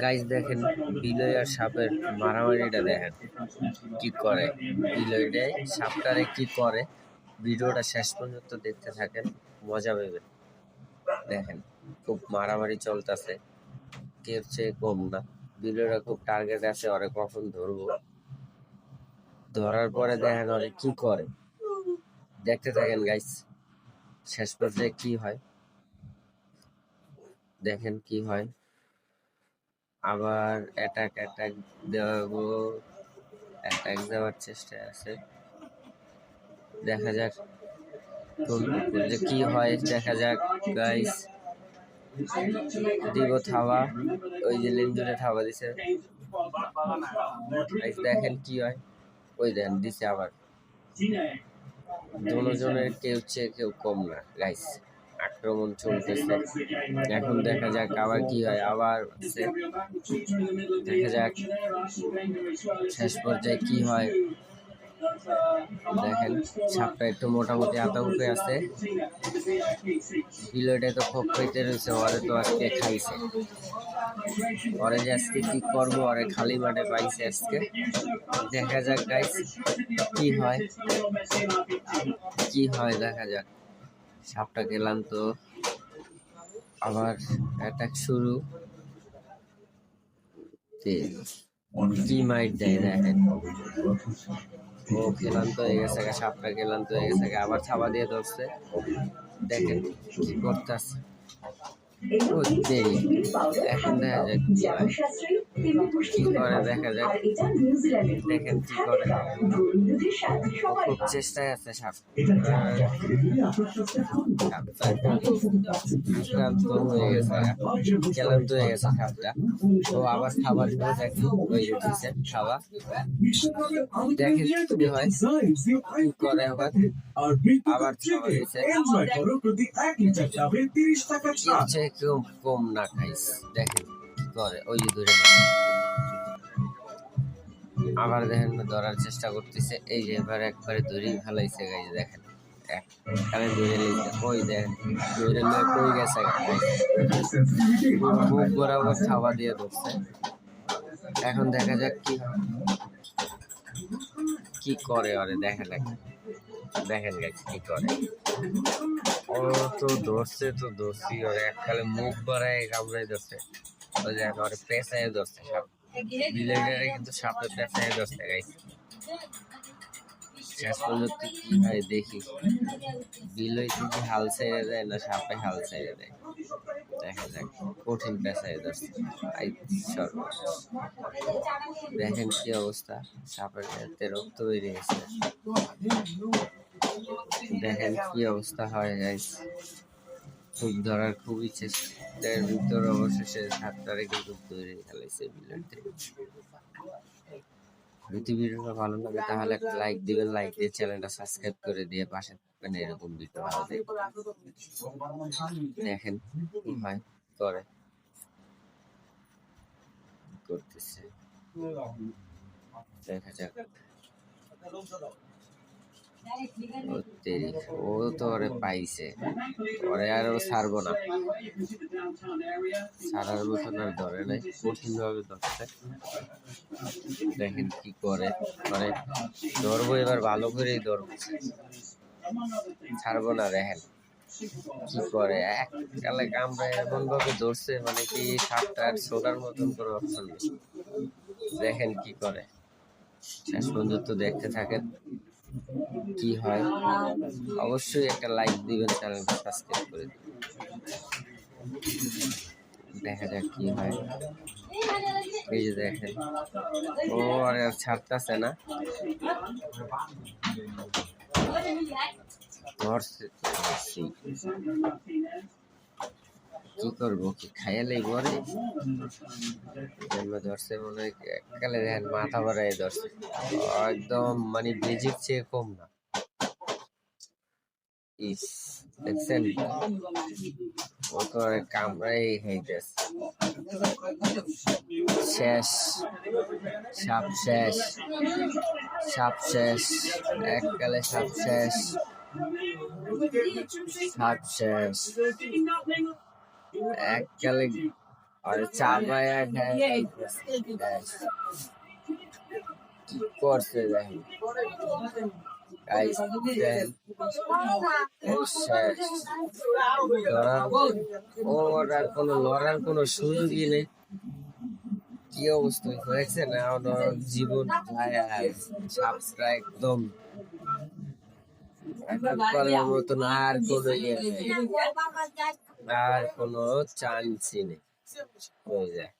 Guys দেখেন বিলয় আর সাপের মারামারিটা দেখেন কি করে। বিলয়টা সাপটারে কি করে, ভিডিওটা শেষ পর্যন্ত দেখতে থাকেন, মজা পাবেন। দেখেন খুব মারামারি চলতেছে, কেউ চেয়ে কম না। বিলয়রা খুব টার্গেট আছে, ওরে কখন ধরবো। ধরার পরে দেখেন ওরে কি করে, দেখতে থাকেন গাইস, শেষ পর্যায়ে কি হয় দেখেন কি হয়। আবার অ্যাটাক দেওয়ার চেষ্টায় আছে, দেখা যাক যে কি হয়, দেখা যাক গাইস। দিব থাবা, ওই যে লেঞ্জুরে থাবা দিছে, দেখেন কি হয়। ওই দেন দিছে আবার, দুজনের কেউ চেয়ে কেউ কম না গাইস, আক্রমণ চলতেছে। এখন দেখা যাক আবার কি হয়, আবার দেখা যাক শেষ পর্যায়ে কি হয়। দেখেন সাপটা একটু মোটামুটি আতঙ্কে আছে, বিলয়টা তো খুব খাইতে রয়েছে, ওরে তো আজকে খাইছে। ওরে যে আজকে কি করবো, ওরে খালি মাঠে পাইছে আজকে। দেখা যাক গাইস কি হয় দেখা যাক। সাপটা গেলাম তো, আবার অ্যাটাক শুরু। কি মাইট দেয় দেখেন, ও ক্লান্ত হয়ে গেছে, সাপটা ক্লান্ত হয়ে গেছে, আবার থাবা দিয়ে ধরছে। দেখেন কি করতেছে, এখন দেখা যাক কি করে, দেখা যাক। দেখেন কি করে, খুব চেষ্টায় আছে সাপ, ক্লান্ত হয়ে গেছে, ক্লান্ত হয়ে গেছে সাপটা। তো আবার খাবার ওই দিচ্ছে খাওয়া, দেখেন কি হয়, কি করে আবার কেউ কম না খাইস। দেখেন কি করে, ওই যে ধরে আবার দেখেন ধরার চেষ্টা করতেছে। এই যে এবার একবারে ধরেই ফেলাইছে গাইজ, দেখেন একবারে ধরে নিয়েছে। ওই দেখেন ধরে নিয়ে কই গেছে, মুখ বরাবর খাওয়া দিয়ে ধরছে। এখন দেখা যাক কি করে ওরে, দেখেন গাইজ কি করে। ও তো ধরছে ওরে এককালে মুখ বাড়ায় কামড়াই ধরছে, ওই যে ওরে পেঁচায় ধরছে সাপ। বিলেডারে কিন্তু সাপে পেঁচায় ধরছে গাইজ। শেষ পর্যন্ত কি হয় দেখি, বিলয় কি হাল ছেড়ে দেয় না সাপে হাল ছেড়ে দেয়, দেখা যাক। কঠিন পেঁচায় ধরছে, দেখেন কি অবস্থা, সাপের ক্ষেত্রে রক্ত বেরিয়ে গেছে। দেখেন কি অবস্থা হয় গাইস, খুব ধরার খুবই চেষ্টার ভিতর অবশেষে সাপটারে কিন্তু ধরে ফেলেছে বিলেটে। যদি ভিডিওটা ভালো লাগে তাহলে একটা লাইক দিবেন, লাইক দিয়ে চ্যানেলটা সাবস্ক্রাইব করে দিয়ে পাশে থাকবেন এরকম ভিডিও ভালো দেখেন কি হয় করে করতেছে, দেখা যাক। ও তো ওরে পাইছে, ওরে আর ও ছাড়বো না, ছাড়ার মতন আর ধরে নাই, কঠিন ভাবে ধরছে। দেখেন কি করে, মানে ধরবো এবার ভালো করেই ধরবো, ছাড়বো না। দেখেন কি করে, এককালে কামড়ে এমন ভাবে ধরছে, মানে কি সাপটার ছোটার মতন কোনো অপশন নেই। দেখেন কি করে, শেষ পর্যন্ত দেখতে থাকেন কি হয়। অবশ্যই একটা লাইক দিবেন, চ্যানেলটা সাবস্ক্রাইব করে দিবেন। দেখা যাক কি হয়। এই যে দেখেন, ও আর ছাড়তেছে না, কি করবো, কি খাইয়ালেই পরে ধরছে মনে হয় এককালে। দেখেন মাথা বাড়াই ধরছে, একদম মানে বেজির চেয়ে কম না। ইস দেখছেন, ও তো কামড়াই খাইতেছে। শেষ সাপ, শেষ এককালে সাপ শেষ এককালে আর চাপায়া কি করছে দেখেন Guys, দেখেন শেষ ওর আর কোনো লড়ার কোনো সুযোগই নেই। কি অবস্থা হয়েছে না ওর জীবন সাপটা একদম করার মতন আর কোনো ইয়ে নেই, আর কোনো চান্সই নেই হয়ে যায়।